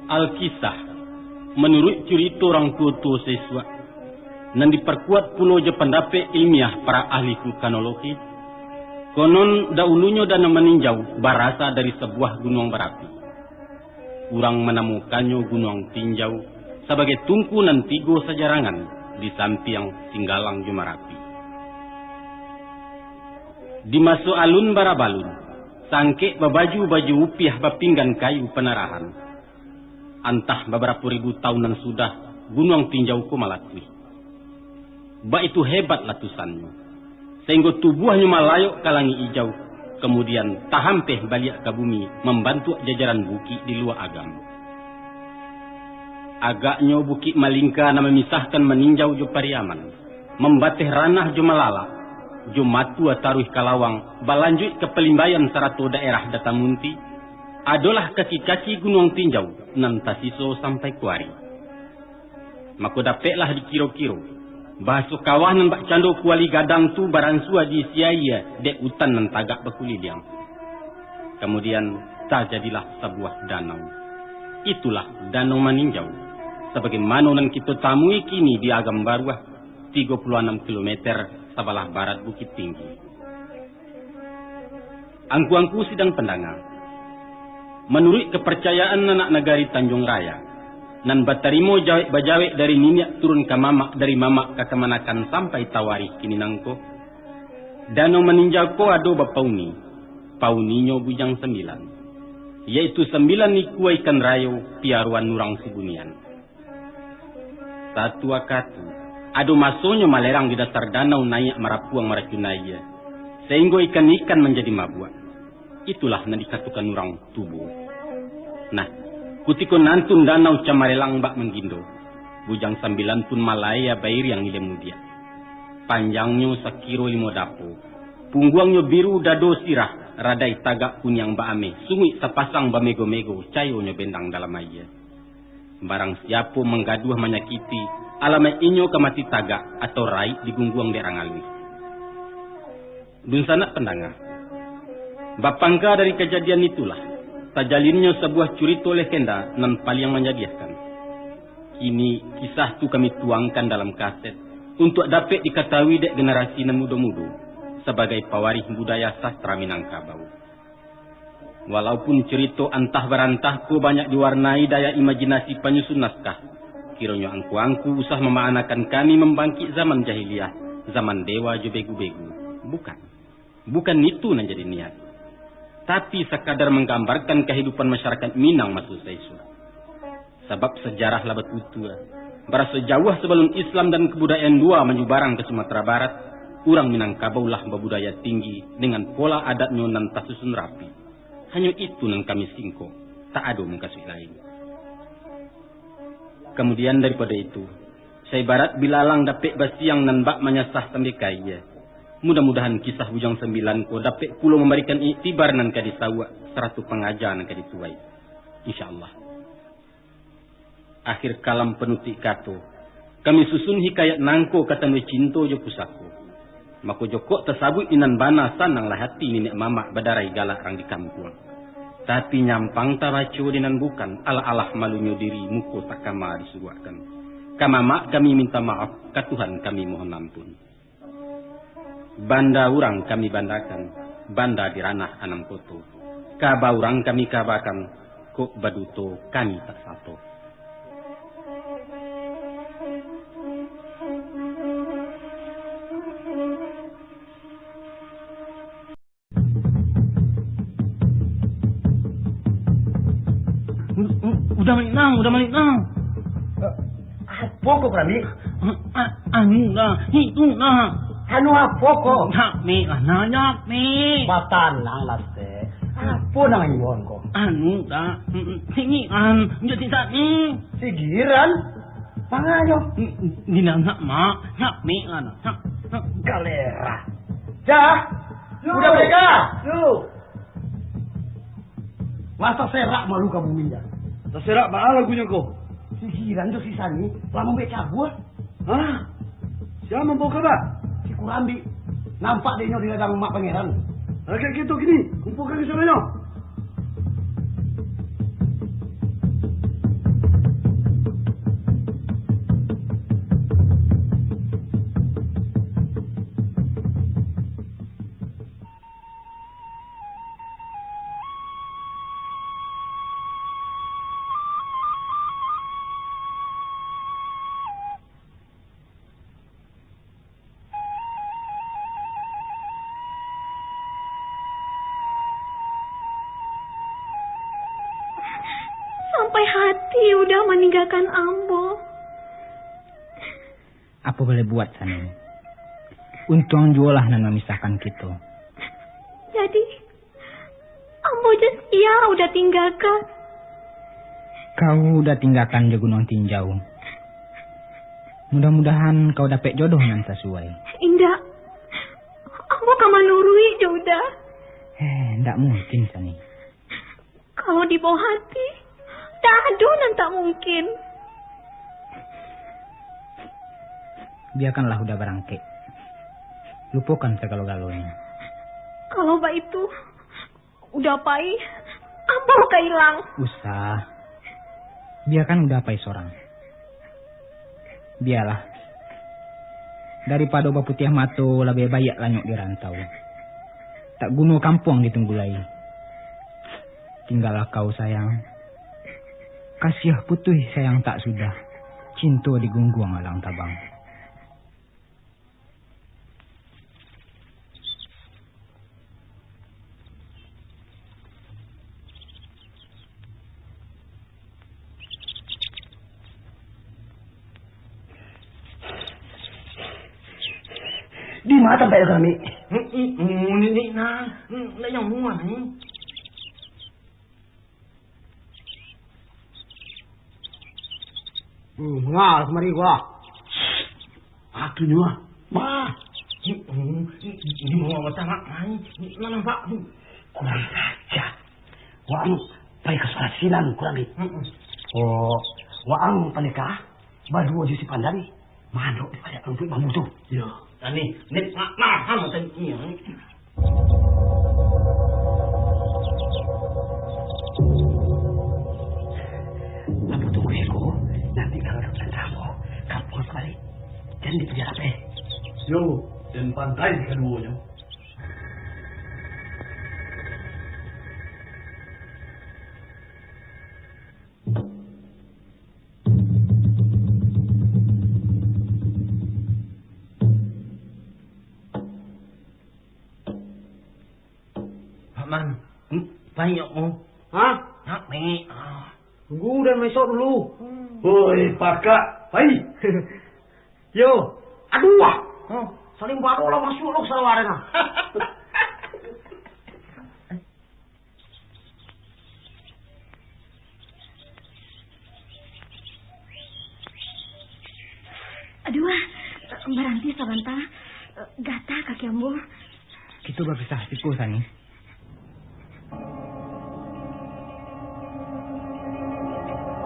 Alkisah menurut cerita orang tua siswa dan diperkuat pulau je pendapat ilmiah para ahli vulkanologi, konon dahulunya danau meninjau berasal dari sebuah gunung berapi. Urang menemukannya gunung tinjau sebagai tungkunan tiga sejarangan di samping Singgalang Jumarapi. Di masuk alun barabalun, sangke babaju-baju upiah bapinggan kayu penerahan. Antah beberapa ribu tahunan sudah gunung tinjau ku malakui. Ba itu hebat latusannya, sehingga tubuhnya malayok kalangi hijau, kemudian tahampeh balik ke bumi membantu jajaran bukit di luar agam. Agaknya bukit malingka na memisahkan meninjau jo Pariaman, membateh ranah jo Malala, jo matu ataruh kalawang, balanjut ke pelimbayan sarato daerah Datamunti, adalah kaki-kaki gunung tinjau nan tasiso sampai kuari. Maka dapatlah dikiro-kiro bahasa kawah nan bak cando kuali gadang tu baransua di siaya dek utan nan tagak bakulidiang. Kemudian terjadilah sebuah danau. Itulah Danau Maninjau, sebagaimana nan kita tamui kini di Agam Baruah 36 km sebelah barat Bukit Tinggi. Angku-angku sidang pendengar, menurut kepercayaan anak negari Tanjung Raya, nan batarimo bajawek dari niniak turun ke mamak, dari mamak ke kemanakan sampai tawari kini nangko, Danau Maninjau ko ado bapauni, pauninyo bujang 9, yaitu 9 nikua ikan rayo piaruan nurang sibunian. Satu akatu, ado masonyo malerang di dasar danau naik marapuang maracunaya, sehingga ikan-ikan menjadi mabuk. Itulah yang dikatakan orang tubuh. Nah, kutiko nantun danau camarelang bak menggindo. Bujang 9 pun malaya bair yang ile mudia. Panjangnya sakiro 5 dapo. Pungguangnya biru dado sirah. Radai tagak kunyang ba ame. Sungui sepasang ba mego-mego. Cayonya bendang dalam air. Barang siapa menggaduh menyakiti. Alamai inyo kemati tagak atau rai di gungguang derang alwi. Dun sanak pendengar. Bapangka dari kejadian itulah terjalinnya sebuah cerita legenda nan paling menjadikan. Kini kisah itu kami tuangkan dalam kaset untuk dapat diketahui dek generasi nan muda-muda sebagai pewaris budaya sastra Minangkabau. Walaupun cerita antah berantah ku banyak diwarnai daya imajinasi penyusun naskah, kiranya angku-angku usah memaanakan kami membangkit zaman jahiliyah, zaman dewa jo begu-begu. Bukan itu nan jadi niat. Tapi sekadar menggambarkan kehidupan masyarakat Minang maksud saya. Sebab sejarah labat utua. Berasa jauh sebelum Islam dan kebudayaan dua menyebarang ke Sumatera Barat, orang Minangkabau lah berbudaya tinggi dengan pola adatnya nan tasusun rapi. Hanya itu yang kami singko, tak ada mengkasih lain. Kemudian daripada itu, saya barat bilalang dapet basiang nan bak menyasah tembekaya. Mudah-mudahan kisah bujang 9 ko dapat pulau memberikan iktibar nan kadi sawa seratu pengajaran kadi tuai. InsyaAllah. Akhir kalam penutik kato, kami susun hikayat nangko kata me cinto jo pusako. Mako joko tersabut inan bana sanang lah hati nenek mamak badarai galak rang di kampung. Tapi nyampang tabaco dinan bukan ala-alah malunya diri muko takama disuruhkan. Kamamak kami minta maaf, ka Tuhan kami mohon ampun. Banda urang kami bandakan, banda di ranah anam koto. Kaba urang kami kabakan, kok baduto kami tak sato. Udah balik nang. Apa kok kami? Anu dah, itu nah. Anu apa kok? Tak mi, nanya mi. Batan lang laste. Apa nang iyon ko? Anu dah, ini jadi tak ni. Sigiran? Pangayo? Dinangak mak, nak mi ana. Galera. Jah, udah mereka. Yuk. Masa serak malu kamu minyak? Terserak baal lagunya kau. Sigiran tu sisa ni, lama beca gua. Hah? Siapa membawa kabar? Si Kurambi. Nampak dia di ladang mak pangeran. Kayak gitu gini, kumpulkan di sana. Ia udah meninggalkan ambo. Apa boleh buat Sani? Untung jualah nan memisahkan kita. Jadi, ambo ia udah tinggalkan. Kau udah tinggalkan di Gunung Tinjau. Mudah-mudahan kau dapat jodoh yang sesuai. Indah, ambo kaman nurui jodoh. Ndak mungkin Sani. Kalau di bawah hati, dan tak mungkin. Biarkanlah udah berangkit. Lupakan segala-galanya. Kalau mbak itu udah pai, ambo kehilang. Usah. Biarkan udah pai seorang. Biarlah. Daripada obat putih mato lebih baik lanyok di rantau. Tak guna kampung ditunggulai. Tinggallah kau sayang. Kasih putih sayang tak sudah. Cinta digungguang alang tabang. Di mana tempat kami? Ini nah, yang muat ni. Ngal kemari gua. Aku nyua. Ma. Ini mau macam apa ni? Mana nampak ni? Kurang saja. Waang pai kesalasinan kurang ni. Oh, waang panikah. Badu aja si pandari. Manuk daripada untuk bambu tu. Ya. Ani, nek nah macam ni. Apa tunggu Eko? Nanti kalau dapat kamu, kamu harus balik. Jangan di penjara pe. Yo, dan pantai keduanya. Man, banyak mo. Hah? Nak ni. Tunggu dan besok dulu. Woi, pakak, hai. Yo, aduh wah. Saling baru lah masuk lo salah na. Aduh, berhenti sebentar. Gata kaki ambo. Kita berpisah siku Sani.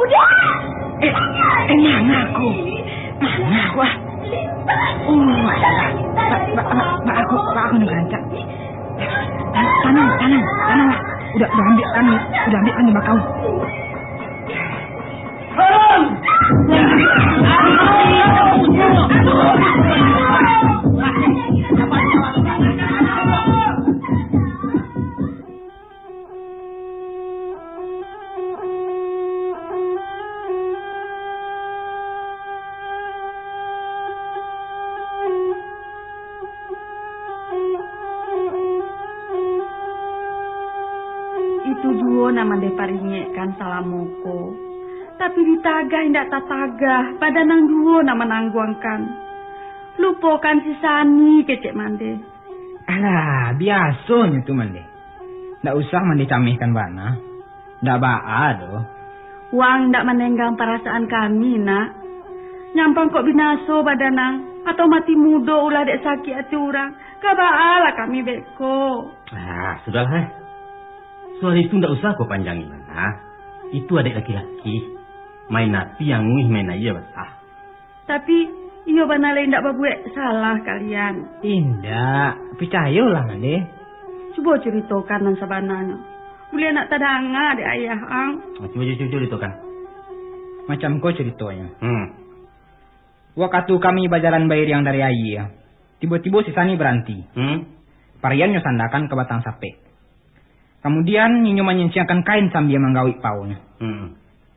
Udah. Mana aku? Mana aku? Mbak aku nak rancak. Tanam lah. Udah ambil kan di bakau. Itu duo nama deparinye kan salamoko. Tapi ditagah indak tatagah pada nang duo nama nangguangkan. Lupakan si Sani kecek mande. Alah, biasanya tu mande. Ndak usah mande camihkan bana. Ndak baa doh. Wang ndak menenggang perasaan kami nak. Nyampang kok binaso badanang atau mati mudo ulah dek sakit hati orang. Kabaalah kami beko. Sudahlah. Soal itu ndak usah kau panjangin. Itu adik laki-laki. Main napi yang nguih main aja basah. Tapi iyo banalai ndak berbuat salah kalian. Indak, percayalah mande. Coba ceritakan nan sabananya. Boleh nak tadanga dek ayah ang. Coba ceritakan. Macam kau ceritanya. Waktu kami bajaran bayar yang dari ayah. Tiba-tiba si Sani berhenti. Parian sandakan ke batang sape. Kemudian Nyinyo menyiapkan kain sambil menggawik paunya.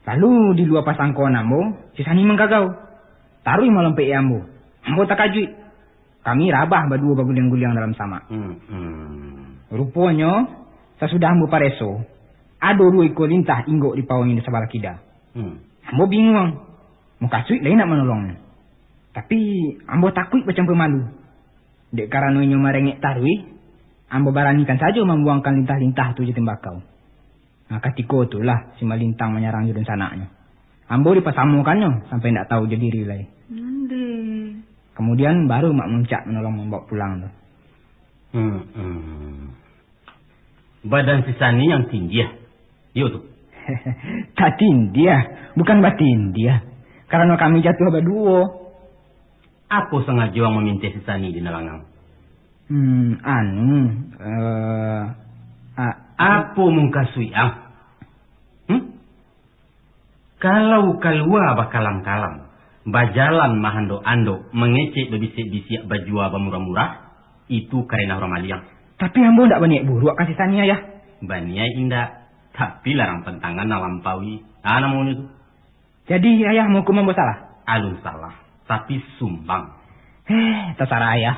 Lalu di luar pasang kawan ambo, si Sani menggagau. Taruh malam pe ambo. Ambo tak kajui. Kami rabah berdua berguling-guling dalam sama. Rupanya, sesudah ambo pareso, ada dua ekor lintah inggok di pawang ini sebelah kida. Ambo bingung. Muka suik lain nak menolongnya. Tapi ambo takut macam pemalu. Dek karena inyo merengek tarui, ambo baranikan saja membuangkan lintah-lintah tu je tembakau. Nah, ketika itulah si Malintang menyerang jurun sanaknya. Ambo dipasamukannya sampai tidak tahu jadi diri lagi. Kemudian baru mak muncak menolong membawa pulang tu. Badan si Sani yang tinggi ya? Yo tu. Tak tinggi ya, bukan batin dia. Karena kami jatuh berdua. Apa sengaja orang meminta si Sani di Nalangang? Apa muka suiang? Kalau keluar bakalam-kalam, bajalan mahando-ando, mengecek bebisik-bisik baju murah-murah, itu karena orang maliang. Tapi ambo ndak banyak buruk kasih Sania ya? Banyak indah, tapi larang pentangan nalampaui. Namun itu. Jadi ayah mau hukum ambo salah? Alun salah, tapi sumbang. Terserah ayah.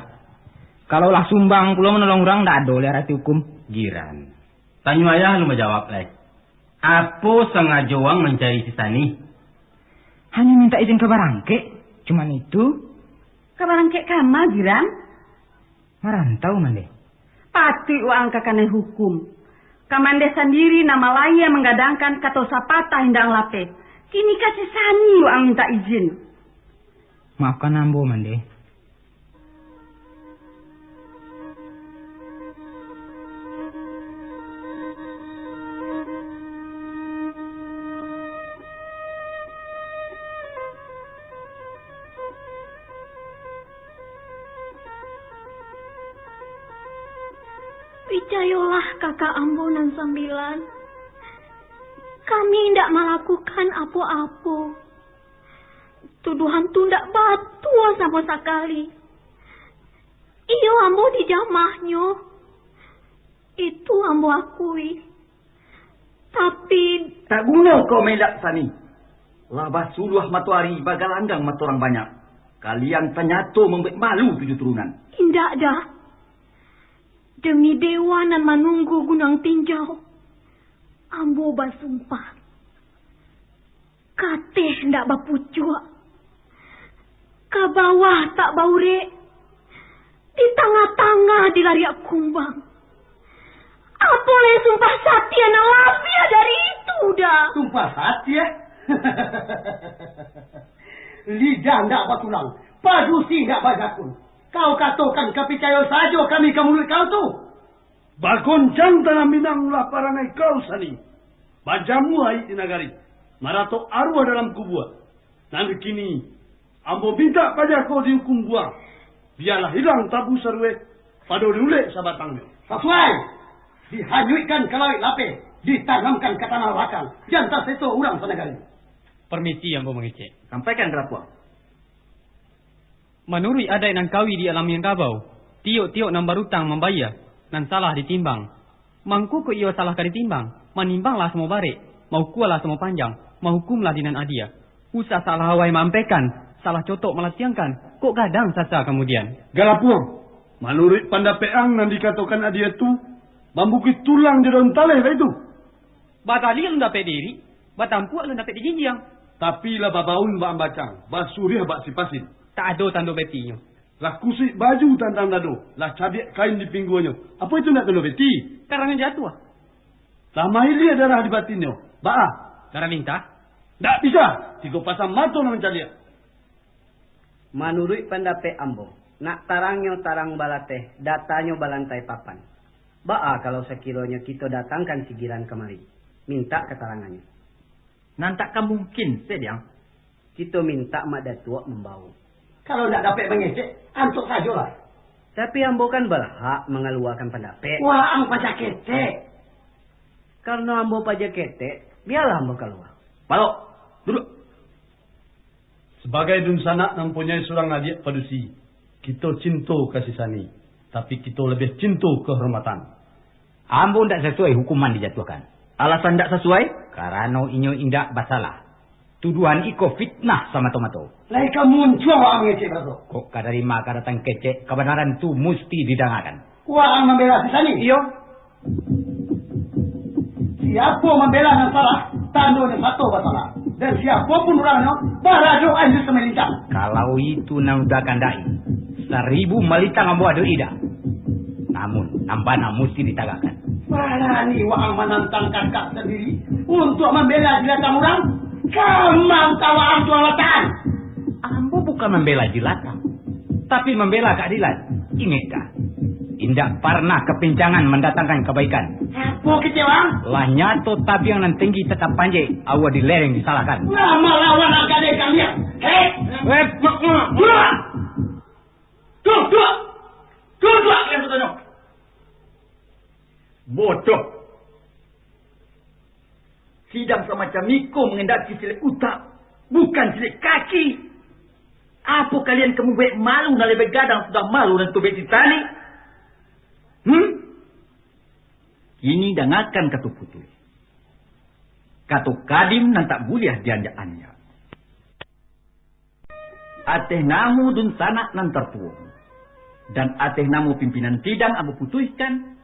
Kalaulah sumbang pulau menolong orang ndak ada oleh rati hukum. Giran. Tanya ayah lu menjawab leh. Apa sengaja orang mencari si Sani? Hanya minta izin ke Barangke. Cuman itu. Ke Barangke kama, Giran? Merantau, Mande. Pati uang kakane hukum. Kamande sendiri nama lain yang menggadangkan kata sapata hindang lape. Kini kasih Sani uang minta izin. Maafkan ambo, Mande. Percayalah kakak Ambo nan Sambilan. Kami tidak melakukan apa-apa. Tuduhan tu tidak batul sama sekali. Iyo Ambo dijamahnya. Itu Ambo akui. Tapi... Tak guna kau melak Sani. Labah suluh matuari bagalandang maturang banyak. Kalian ternyata membuat malu 7 turunan. Tidak dah. Demi dewa nan menunggu gunung tinjau, Ambo bersumpah. Kateh ndak bapucuk. Ke bawah tak baure. Di tengah-tengah dilariak kumbang. Apa boleh sumpah satya na labia dari itu dah. Sumpah satya? Lidah ndak batulang. Padusi ndak bajakun. Kau katakan kepercaya saja kami ke mulut kau tu. Bagoncang tanah minanglah parangai kau Sani. Bajamu hai di nagari. Marato arwah dalam kubua. Nanti kini ambo minta pada kau dihukum buang. Biarlah hilang tabu sarwe pada diulek sabatangnya. Sesuai. Dihanyutkan ke laut lapis. Ditanamkan ke tanah lakang. Jangan sesuatu orang senegari. Permisi ambo mengecek. Sampaikan berapa? Menurut ada yang kawi di alam yang kabau, tiok-tiok nan barutang membayar, nan salah ditimbang. Mangku ku iyo salah kali timbang, manimbanglah semua barik, mau kualah semua panjang, mau hukumlah dinan adia. Usah salah hawai mampekan, salah cotok melatiangkan, kok gadang sasa kemudian. Galapuang, menurut pandapeang nan dikatakan adia tu, membukit tulang di daun taleh lah itu. Batali lu dapat diri, batampu lu dapat dijinjiang. Tapi lah babaun bak ambacang, basuriah bak sipasin. Tak ada tanda betinya. Lah kusik baju tantang dado. Lah cabiak kain di pinggulnya. Apa itu nak tanda beti? Karangan jatuh. Lah mahili darah di batinnya. Ba'a. Darah minta? Tak bisa. 3 pasang mata nak mencari. Menurut pendapat ambo. Nak tarangnya tarang balateh. Datanya balantai papan. Ba'a kalau sekiranya kita datangkan sigiran kemari. Minta keterangannya. Nantakkan mungkin sediang. Kita minta mak datuk membawa. Kalau tidak dapat mengecek, antuk sajalah. Tapi ambo kan berhak mengeluarkan pendapat. Wah, ang pajak ketek. Karena ambo pajak ketek, biarlah ambo keluar. Balok, duduk. Sebagai dunsana mempunyai seorang adik padusi, kita cinta kasih Sani. Tapi kita lebih cinta kehormatan. Ambo tidak sesuai hukuman dijatuhkan. Alasan tidak sesuai, karena inyo indak basalah. Tuduhan iko fitnah sama tomato. Laika muncul ang mengecek berapa? Kok kadari maka datang kecek, kebenaran tu mesti didangakan. Wah, ang membela si Sani. Iyo. Siapa membela yang salah, tandanya satu basalah. Dan siapapun orangnya, barado anjir semelintang. Kalau itu nauda kandai, 1000 melitang ambo ado ida. Namun, nambana mesti ditagakan. Berani waang menantang kakak sendiri untuk membela jelata orang? Kamang tawaan tualatan. Ambo bukan membela jelata, tapi membela keadilan. Ingatkah? Indak pernah kepincangan mendatangkan kebaikan. Apa kecewa? Lah nyato tabiang nan tinggi tetap panjai, awa di lereng disalahkan. Lama lawan agade kalian. Dua kalian bertanya. Bodoh. Sidang semacam Miko mengendaki silik utak, bukan silik kaki. Apa kalian kamu baik malu dan lebih gadang sudah malu dan tubek ditani? Ini dangakan katu putus. Katu kadim nan tak buliah dianjaannya. Ateh namu dun sanak nan tertuang. Dan ateh namu pimpinan sidang abu putuskan.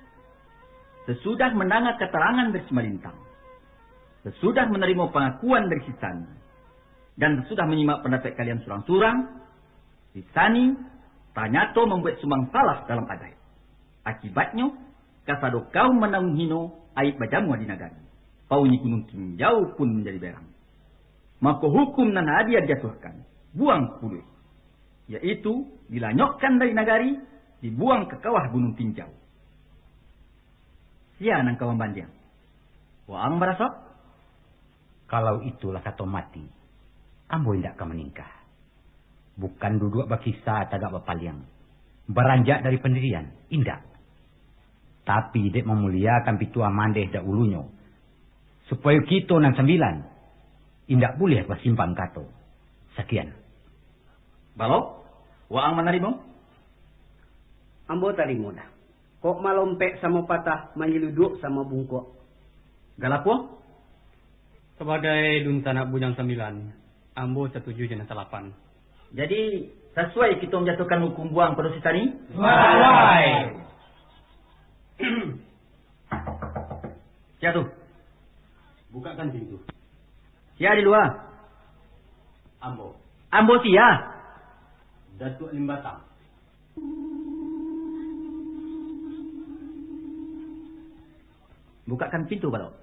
Sesudah mendengar keterangan dari Semalintang. Sesudah menerima pengakuan dari Sisani. Dan sesudah menyimak pendapat kalian surang-surang. Sisani Tanyato membuat sumbang salah dalam adai. Akibatnya, kasado kaum menanggung hino aib bajamu di negara. Pauni gunung tinjau pun menjadi berang. Maka hukum nan hadiah jatuhkan. Buang puluh. Yaitu, dilanyokkan dari nagari, dibuang ke kawah gunung tinjau. Sia nang kawan bandiang. Waang merasok? Kalau itulah kata mati, ambo indak akan meningkah. Bukan duduk bakisa tagak bapaliang. Beranjak dari pendirian, indak. Tapi dek memuliakan pitua mandeh dak ulunyo. Supaya kita nan 9. Indak boleh bersimpang kato. Sekian. Balok, waang menerima? Ambo tadi mudah. Kok malompek sama patah, menyeluduk sama bungkuk. Galakwa? Sebagai dun tanak bujang 9, ambo setuju jenah 8. Jadi, sesuai kita menjatuhkan hukum buang pada si tani? Sesuai. Siapa tu? Bukakan pintu. Siapa di luar? Ambo. Ambo siapa? Datuk Limbatang. Bukakan pintu, Balok.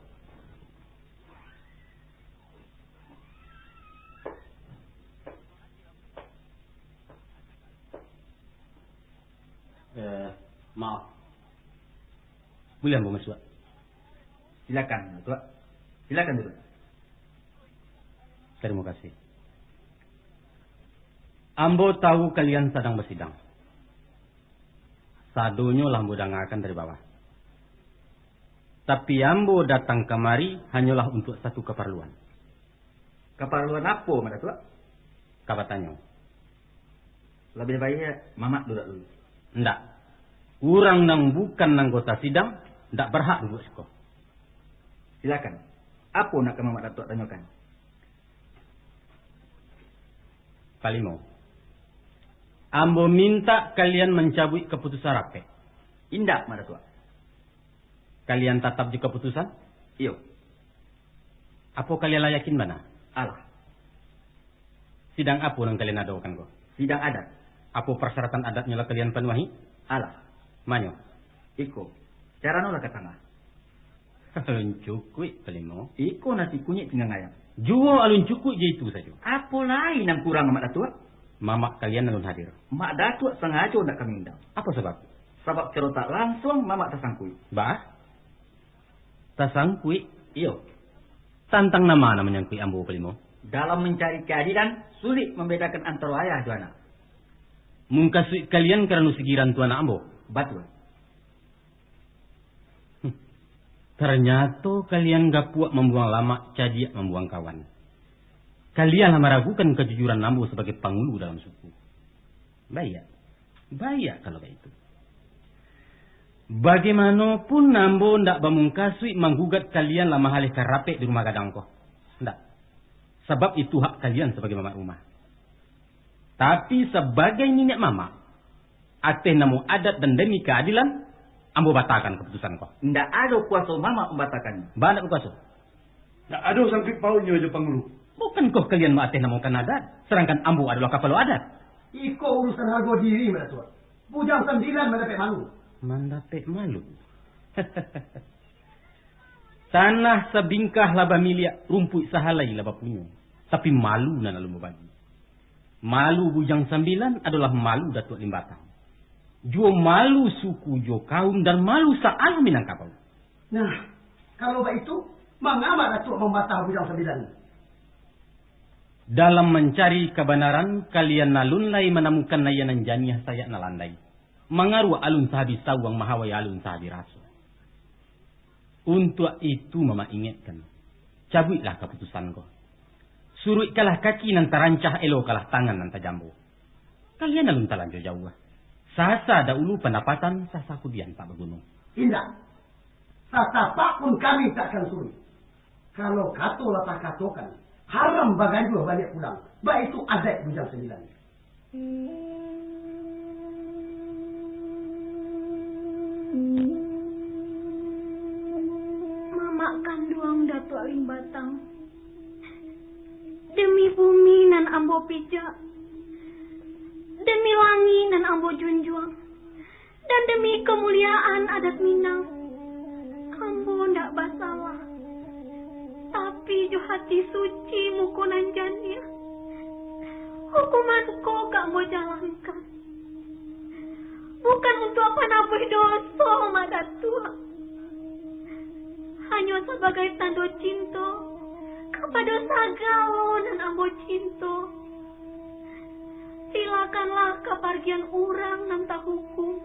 Maaf. Boleh ambo masuk? Silakan, Tuan. Silakan dulu. Terima kasih. Ambo tahu kalian sedang bersidang. Sadonyo ambo dengarkan dari bawah. Tapi ambo datang kemari hanyalah untuk satu keperluan. Keperluan apa, Mada Tuan? Kabatanyo. Lebih baiknya Mamat duduk dulu. Ndak. Orang nang bukan anggota sidang, ndak berhak duduk sekolah. Silakan. Apa nak ke Mamat Datuk tanyakan? Kalimo. Ambo minta kalian mencabut keputusan rapat. Indak, Mada Tuan. Kalian tetap di keputusan? Iyo. Apa kalian layakin mana? Alah. Sidang apa yang kalian adakan kok? Sidang adat. Apa persyaratan adatnya lah kalian penuhi? Alah. Manyo? Iko. Cara nolak ke tengah. Alun cukui, Kalimo. Iko nasi kunyit tinggal ngayam. Jual alun cukui je itu saja. Apa lain yang kurang, Mak Datuk? Mamak kalian alun hadir. Mak Datuk sengaja nak kami undang. Apa sebab? Sebab kalau tak langsung Mamak tersangkui. Bah? Tersangkui? Iyo. Tantang nama menyangkui ambo, Kalimo. Dalam mencari keadilan, sulit membedakan antara ayah dan anak. Mungkasui kalian kerana segiran tuan ambo. Betul. Ternyata kalian gak puak membuang lama, cajiak membuang kawan. Kalian meragukan kejujuran ambo sebagai pangulu dalam suku. Baik. Baik kalau begitu. Bagaimanapun ambo ndak bamungkasui menggugat kalian lama halih karapek di rumah gadang ko. Ndak. Sebab itu hak kalian sebagai mamak rumah. Tapi sebagai nenek mama, ateh namu adat dan demi keadilan, ambo batalkan keputusan kau. Ndak ada kuasa Mama membatalkannya. Banyak kuasa. Ndak ada sangkut paunya aja pangulu. Bukankah kalian maateh namakan adat, sedangkan ambo adalah kapalo adat? Iko urusan harga diri, Madatua. Bujang 9 mendapat malu. Mendapat malu? Tanah sebingkah laba milia, rumput sahalai laba punya. Tapi malu na lalu membagi. Malu bujang 9 adalah malu Datuk Limbatang. Jo malu suku, jo kaum, dan malu saala Minangkabau. Nah, kalau begitu, mengapa Datuk membatah bujang 9? Dalam mencari kebenaran, kalian nalunlai menemukan layanan janiah saya nalandai. Mengaruh alun sahabi sawang mahawai alun sahabi rasu. Untuk itu mama ingatkan, cabutlah keputusan kau. Suruh kalah kaki nan terancah elo kalah tangan nan tajambu. Kalian alun talanjo jauh. Sasa dahulu pendapatan, sasa kudian tak bergunung. Tidak. Sasa tak pun kami takkan suruh. Kalau kato latah katokan, haram bagaju balik pulang. Baik itu adat bujang 9. Mamakan duang Datuk Limbatang. Demi bumi nan ambo pijak. Demi wangi nan ambo junjung. Dan demi kemuliaan adat Minang. Ambo ndak basalah. Tapi jo hati suci mukunan jania. Hukumanku gak mau jalankan. Bukan untuk apa nabuh dosa Madatua. Hanya sebagai tanda cinta kepada sagalo dan ambo cinta. Silakanlah kepergian orang nan tak hukum.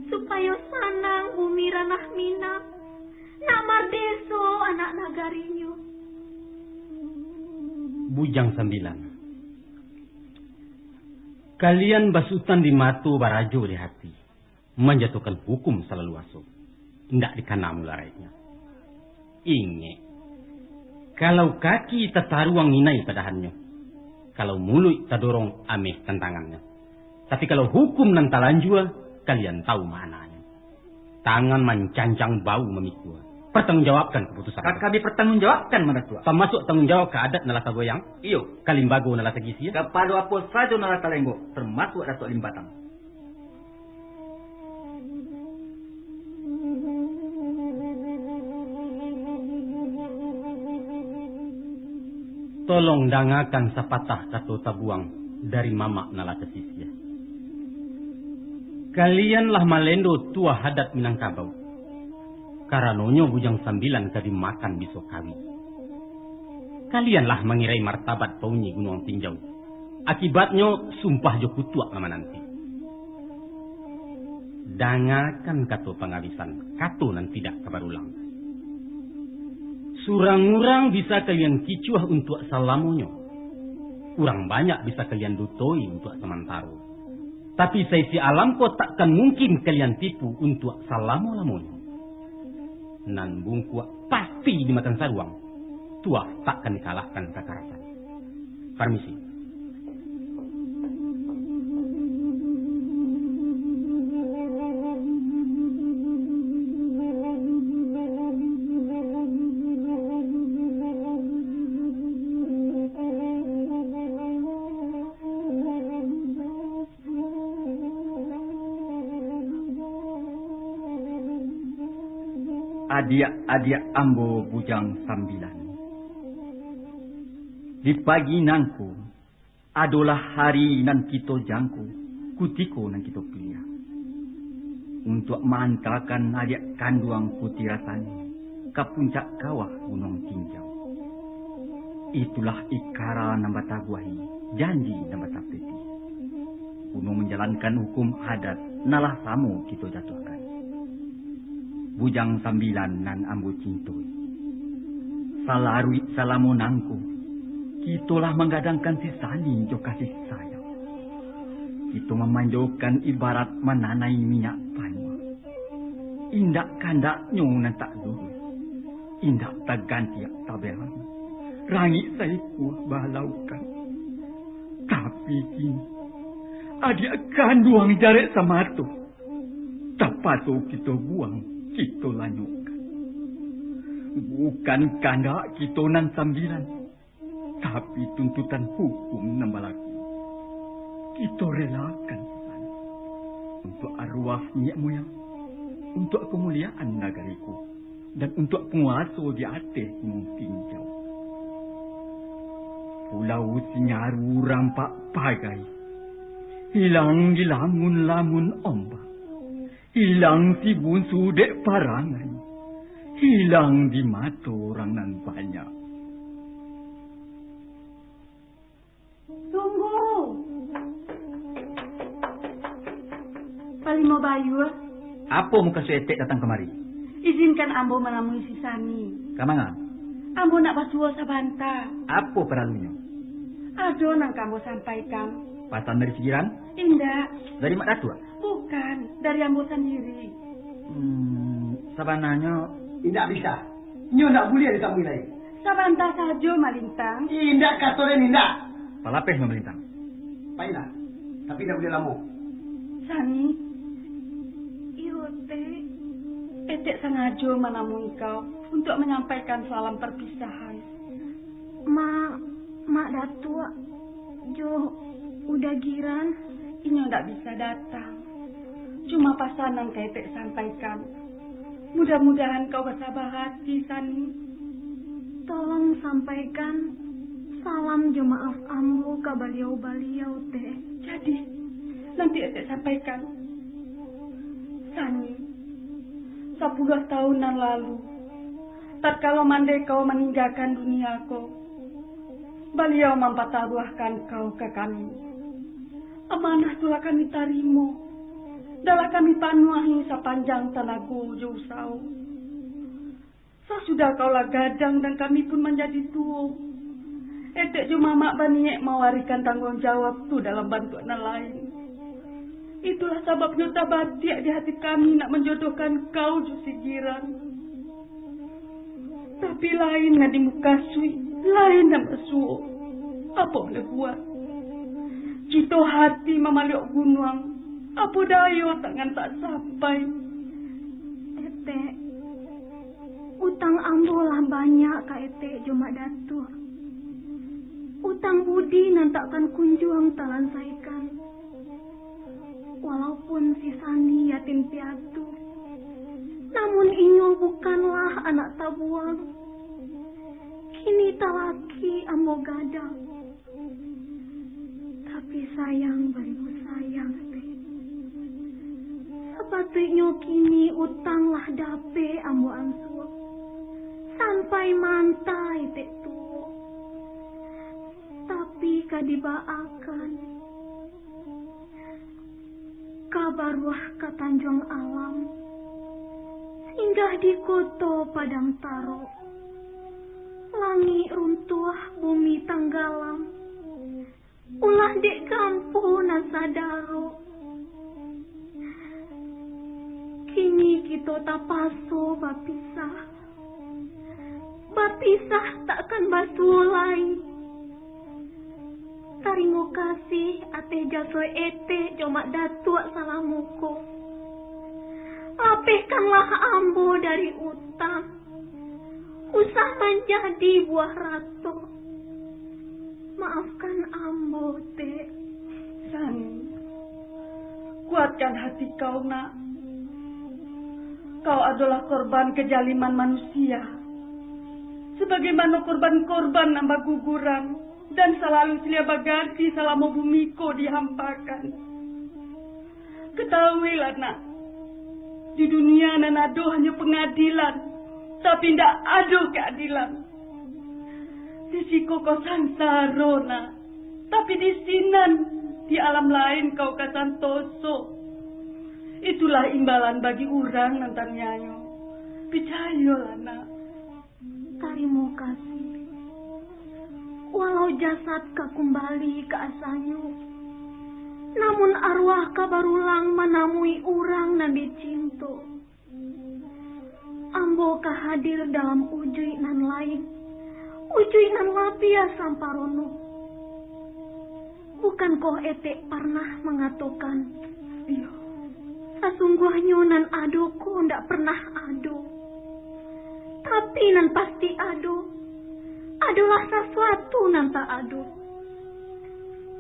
Supaya sanang bumi ranah Minang. Namar deso anak nagarinyo. Bujang 9. Kalian basutan di matu barajo di hati. Menjatuhkan hukum selalu asuh. Tidak dikanamu larainya. Inge. Kalau kaki tetaruang nginai padahannya. Kalau mulut tadorong ameh tantangannya. Tapi kalau hukum nan talanjua, kalian tahu mananya. Tangan mencancang bau memikul. Pertanggungjawabkan keputusan. Kami pertanggungjawabkan Madatua. Termasuk tanggungjawab ke adat nalata goyang. Iyo. Kalimbago nalata gisi. Kepada apa saja nalata lenggo. Termasuk Datuk Limbatang. Tolong dangakan sepatah kata tabuang dari mama nalata sisia. Kalianlah malendo tua hadat Minangkabau. Karanonyo bujang 9 kadi makan biso kawi. Kalianlah mengirai martabat paunyi gunung tinjau. Akibatnya sumpah jo kutuak lama nanti. Dangakan kato pengawisan, kato nan tidak kabarulang. Surang-urang bisa kalian kicuah untuk salamonyo. Kurang banyak bisa kalian dutoi untuk sementara. Tapi saisi alam ko takkan mungkin kalian tipu untuk salamo-lamonyo. Nan bungkua pasti di matan saruang. Tua takkan dikalahkan kekerasan. Permisi. Adik-adik ambo bujang 9. Di pagi nangku adalah hari nan kita jangku, kutiko nan kita pilih. Untuk mengantarkan adik kanduang putih rasanya ke puncak kawah gunung tinjau. Itulah ikara nambata guahi, janji nambata peti. Gunung menjalankan hukum adat, nalah samu kita jatuhkan. Bujang 9 nan ambo cintoi. Salarui salamonangku. Kitolah menggadangkan sisani jo kasih sayang. Kito memanjaukan ibarat menanai minyak panwa. Indak kandak nyunan tak dulu. Indak tak ganti tak belang. Rangi saya kuah balaukan. Tapi kini adik kanduang jarak sama tu. Tak patut kita buang. Kita lanyukan. Bukan kandak kita nan 9. Tapi tuntutan hukum nambah lagi. Kita relakan untuk arwah nenek moyang, untuk kemuliaan negariku, dan untuk penguasa di atas Gunung Tinjau. Pulau Sinyaru rampak pagai, hilang di lamun-lamun ombak, hilang si bunsu dek parangai, hilang di mata orang nan banyak. Tunggu. Palimo Bayu. Apa muka setek datang kemari? Izinkan ambo menemui si Sani. Kamanga? Ambo nak basuh sabanta. Apa peralunya? Ado nang kamu sampaikan. Patan dari Cigiran? Indah. Dari Mak Datua? Bukan, dari ambo sendiri. Sabananya Tidak bisa. Nyo nak boleh ditamui lagi. Sabanta saja Malintang. Tidak katore tidak. palapeh memerintah. Baiklah. Tapi tidak boleh lama. Sani. Iyo teh. Etek sengaja menemui kau untuk menyampaikan salam perpisahan. Mak Datua, Jo udah giran. Inyo ndak bisa datang. Cuma pasanan Etek sampaikan. Mudah-mudahan kau bersabar hati, Sani. Tolong sampaikan salam jemaah ambo ke beliau-beliau teh. Jadi, nanti Etek sampaikan. Sani, 10 tahunan lalu, tatkala mandai kau meninggalkan dunia kau, beliau mempatabuahkan kau ke kami. Amanah telah kami tarimo, dalah kami panuahi sepanjang tenaga jusau. Sesudah kaulah gadang dan kami pun menjadi tua. Etek cuma mak baniek mewarikan tanggung jawab tu dalam bantuan lain. Itulah sebabnya tabatiak di hati kami nak menjodohkan kau Jusi Giran. Tapi lain nak dimukasui, lain nak bersuo. Apa boleh buat? Cito hati memaliok gunung. Apa dayo tangan tak sampai. Etek, utang ambo lah banyak ka Etek cuma Datuk. Utang budi nan takkan kunjung talansaikan. Walaupun si Sani yatim piatu, namun inyo bukanlah anak tabuang. Kini talaki ambo gadang. Tapi sayang barimu sayang teh. Sepatutnya kini utanglah dape ambo ansuh. Sampai mantai teh tuo. Tapi kadibaakan. Kabarwah ke Tanjung Alam, singgah di koto Padang Taro, langit runtuh bumi tanggalam, ulah dek kampu nasadaro. Kini kita tak paso bapisah takkan basuh lain. Tarimo kasih ate jaso Etek cuma Datuk salamuko. Lapehkanlah ambo dari utang. Usah menjadi buah rato. Maafkan ambo, Tek. Sani, kuatkan hati kau, nak. Kau adalah korban kejaliman manusia. Sebagaimana korban-korban nambah guguran. Dan selalu selia bagasi selama bumiko dihampakan. Ketahuilah nak, di dunia nan ada hanya pengadilan, tapi tidak ada keadilan. Sisiku kau sangsara nak, tapi di sinan, di alam lain kau kasantoso. Itulah imbalan bagi orang nantannya. Percayalah nak. Tarimo kasih. Walau jasad ka kembali ke asalnya, namun arwah ka barulang menamui urang nan dicinto. Ambo ka hadir dalam ujui nan lain, ujui nan lapia samparono. Bukan kau Etek pernah mengatakan, iya, sesungguhnya nan ado ko ndak pernah ado. Tapi nan pasti ado. adalah sesuatu nan tak ado.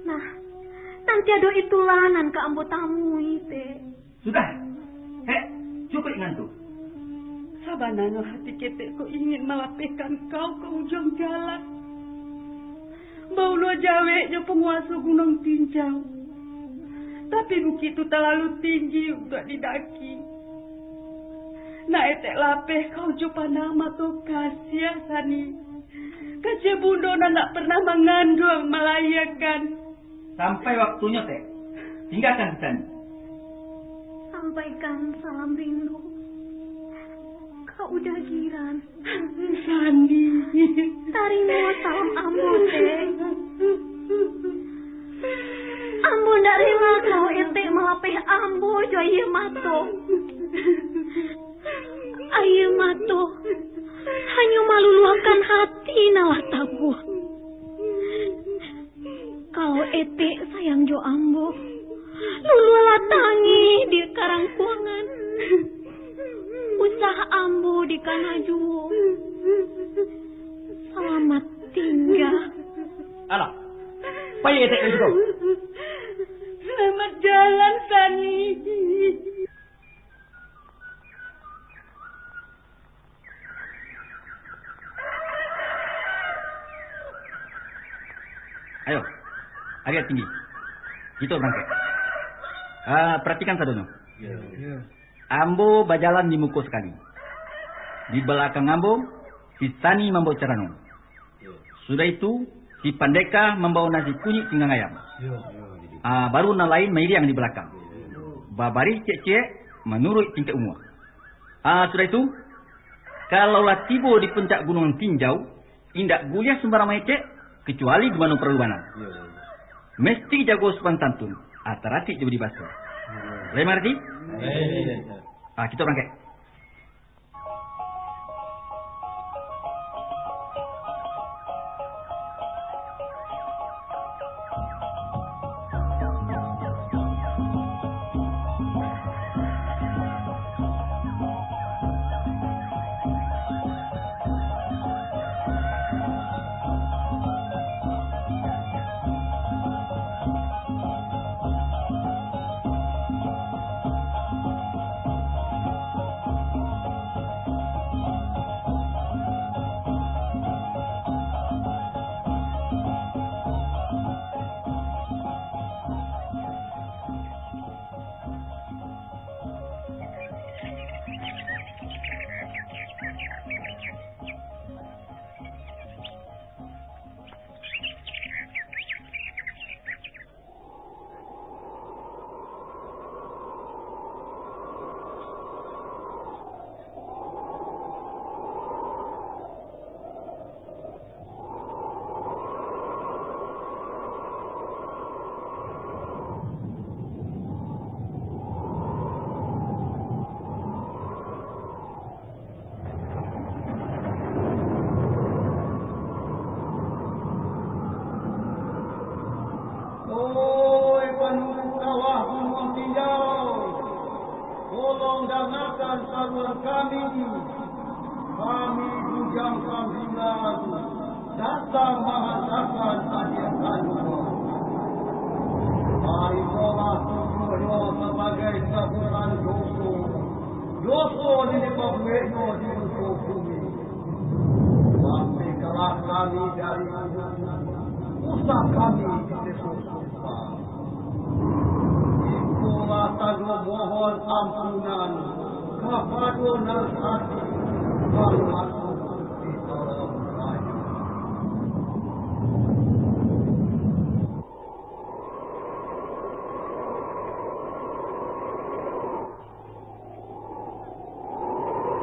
Nah, nanti ado itulah nan ke ambo tamu ite. Sudah. Cukup ngantuk. Sabananya hati ketekku ingin melapihkan kau ke ujung jalan. Bau lo jaweknya penguasa Gunung Tinjau. Tapi bukit itu terlalu tinggi untuk didaki. Nak etek lapeh kau jumpa nama tu kasih Sani. Kasih bundo nak pernah mengandung melayakan. Sampai waktunya teh. Tinggalkan Sani. Sampaikan salam rindu. Kau udah jiran. Sani. Tarimo salam ambo teh. Ambo ndak rela kau etek melapeh ambo jo aye mato. Aye mato hanya maluluangkan hati nalah tabuh. Kalau etek sayang jo ambo, lululah tangi di karang kuangan. Usah ambo di kanajuo. Selamat tinggal. Alah, payah etek juga. Selamat jalan, Sani. Ayo, agak tinggi. Itu berangkat. Perhatikan sadono. Ambo berjalan di muko sekali. Di belakang Ambo, si Sani membawa Carano. Sudah itu, si Pandeka membawa nasi kunyit pinggang ayam. Baru yang lain Mairiang di belakang. Babari cek-cek menurut tingkat umur. Sudah itu, kalaulah tiba di puncak Gunung Tinjau, indak boleh sembarang mecek, kecuali di mana perluanan. Mesti jago sopan santun, hati jadi basuh. Lemar di? Kita berangkat. Tolong dengarkan seruan kami. Kami bujang sambilan datang menghantarkan hadiah anugerah. Marilah tujuhnya sebagai sebutan dosa. Dosa di pembuatnya di musuh bumi. Bangkitlah kami dari usah kami disusah. Itulah tanda mohon ampunan kepada nasihat termasuk di dalam raya.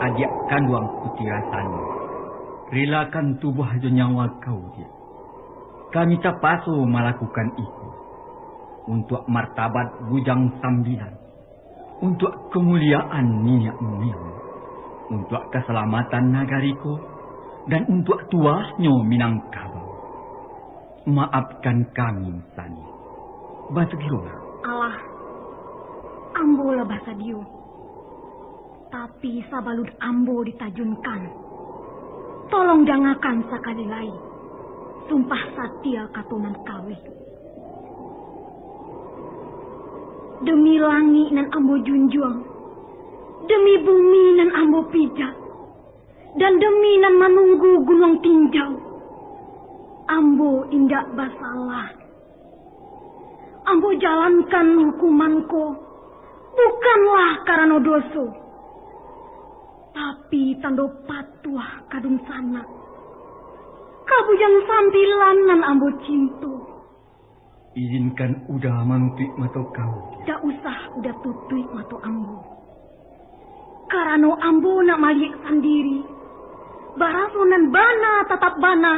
Ajak kanduang kutirasan, relakan tubuh nyawa kau dia. Kami tak pasu melakukan itu untuk martabat bujang sambilan, untuk kemuliaan niat Muyang, untuk keselamatan nagariku, dan untuk tuahnya Minangkabau. Maafkan kami, Sani. Bantu Girona. Allah, ambo lah bahasa Dio. Tapi sabalud ambo ditajunkan. Tolong jangakan sekali lagi. sumpah satia katonan kawin. Demi langit nan ambo junjung, demi bumi nan ambo pijak, dan demi nan menunggu gunung tinjau, ambo indak basalah. Ambo jalankan hukumanku bukanlah karena dosa, tapi tando patuh kadung sana. Kabujang sambilan nan ambo cintu. Izinkan udah manutik mata kau. Tak usah udah tutup mata ambo. Karena ambo nak malik sendiri. Baraso nan bana tatap bana,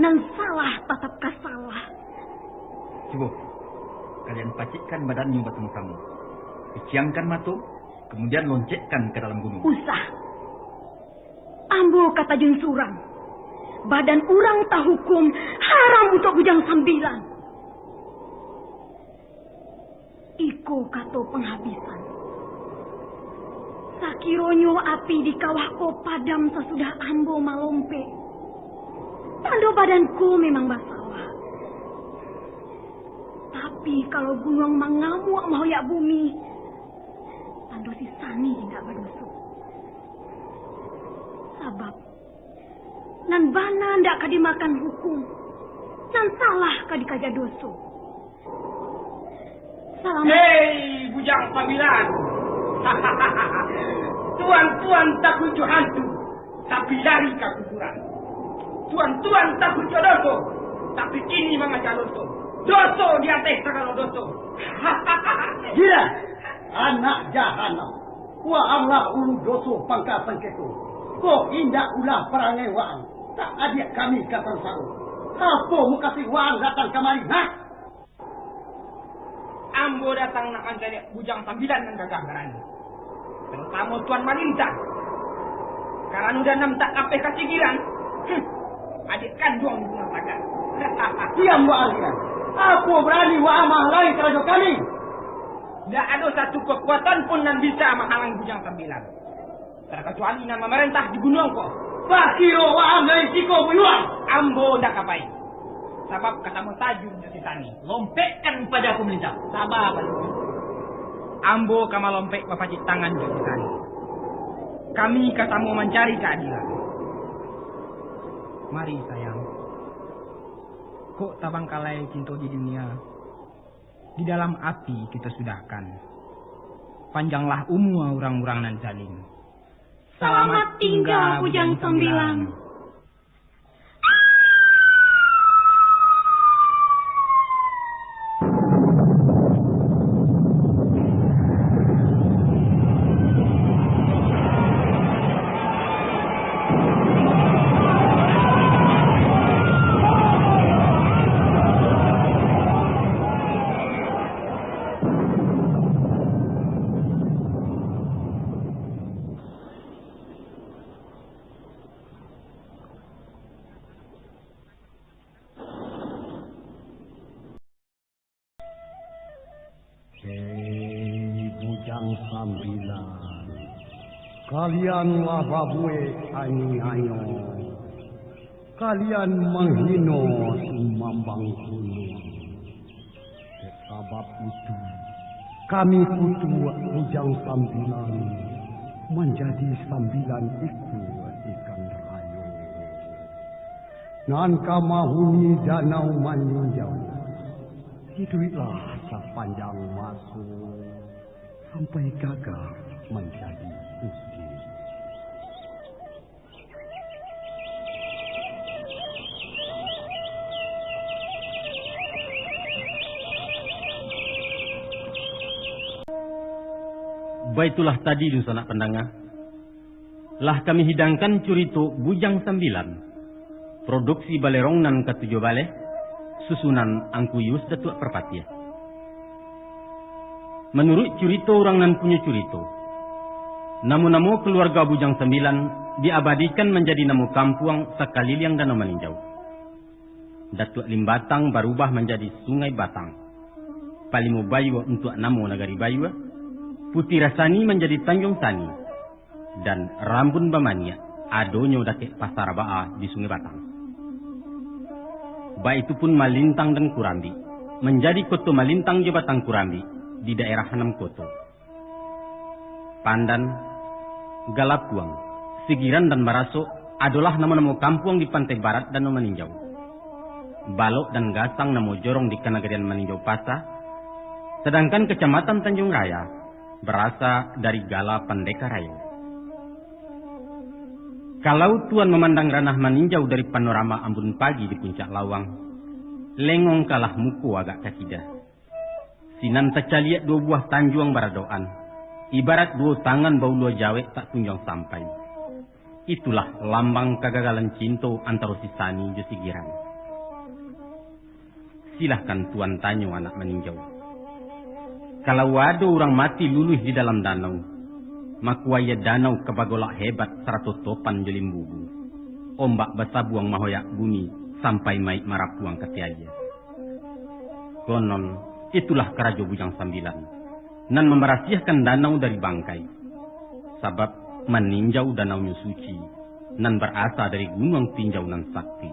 nan salah tatap kasalah. Coba, kalian pacikkan badannya bertemu kamu. Peciangkan mata, kemudian loncekkan ke dalam gunung. Usah. Ambo kata jeng surang. Badan urang tak hukum haram untuk bujang sambilan. Iko kato penghabisan. Sakironyo api di kawah ko padam sesudah ambo malompe. Tando badanku memang basalah. Tapi kalau gunung mengamuk mahoyak bumi, tando si Sani tidak berdosa. Sabab nan bana ndak kadimakan hukum, nan salah kadikaja dosa. Salam. Hei, bujang sambilan. Tuan-tuan takut hantu, tapi lari ke kuburan. Tuan-tuan takut dosa, tapi kini mengajak dosa. Dosa di atas segala dosa. Gila, anak jahanam. Wa Allah ulu dosa pangka pangketu. Kok indah ulah perangai waan. Tak adik kami kata saru. Apa mu kasih waan datang kemari, ha? Ambo datang nak mencari bujang sambilan dan gagah berani. Terutama Tuan Malinta. Karena udah nam tak apa kasigiran. Adik kandung di rumah tangga. Diam wa aliran. Apa berani wa menghalangi kerajaan kami? Tidak ada satu kekuatan pun yang bisa menghalangi bujang sambilan. Terkecuali nama merentah di gunung kok. Pakiro wa amai siko buyuan. Ambo dah kapai. Sebab katamu tajum di sani. Lompekkan pada aku melintas. Sabar. Ambo kama lompek papacik tangan di sani. Kami katamu mencari keadilan. Mari sayang. Kok tabang kalai cinta di dunia. Di dalam api kita sudahkan. Panjanglah umur orang-orang nan zalim. Selamat tinggal bujang sambilan. Kalianlah babue anyi-anyo. Kalian menghino sumambang kuno. Sebab itu, kami kutu bujang sambilan menjadi sambilan iku ikan rayo. Nan kamahuni danau maninjau. Hiduplah sepanjang masuk sampai gagal menjadi suci. Baitulah tadi dusa nak pendengar. Lah kami hidangkan curito Bujang Sambilan. Produksi Balerong nan ketujuh baleh. Susunan Angkuyus Datuk Perpatia. Menurut curito orang nan punya curito. Namu-namu keluarga Bujang Sambilan diabadikan menjadi namu kampung sekaliling Danau Maninjau. Datuk Limbatang berubah menjadi Sungai Batang. Palimu Baywa untuk namu Nagari Baywa. Putih Rasani menjadi Tanjung Sani. Dan Rambun Bamania adonyo dake Pasar Baa di Sungai Batang. baik itu pun Malintang dan Kurambi, menjadi Koto Malintang Jabatan Kurambi di daerah Hanam Koto. Pandan, Galapuang, Sigiran dan Baraso adalah nama-nama kampung di pantai barat dan Maninjau. Balok dan Gasang nama jorong di Kanagarian Maninjau Pasa, sedangkan Kecamatan Tanjung Raya berasal dari Gala Pandeka Rayo. Kalau Tuan memandang ranah Maninjau dari panorama Ambon pagi di puncak Lawang, lengong kalah muku agak kakidah. Sinan tercaliat 2 buah tanjuang baradoan, ibarat 2 tangan bau lua jawek tak kunjung sampai. Itulah lambang kegagalan cinta antara si Sani dan si Giran. Silahkan Tuan tanya anak Maninjau. Kalau ada orang mati luluh di dalam danau, makuaya danau kebagolak hebat 100 topan jelim bubu. Ombak basabuang mahoyak bumi sampai maik marapuang ketiaya. Konon, itulah Karajo Bujang Sambilan. Nan memerasiahkan danau dari bangkai. Sabab meninjau danaunya suci. Nan berasal dari gunung tinjau nan sakti.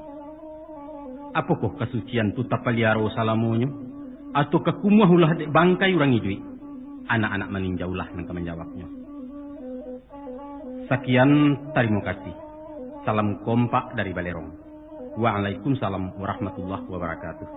Apakah kesucian tu tapaliaro salamonyo? Atau kekumuahulah dek bangkai orang idui? Anak-anak meninjaulah yang menjawabnya. Sekian, terima kasih. Salam kompak dari Balerong. Waalaikumsalam warahmatullahi wabarakatuh.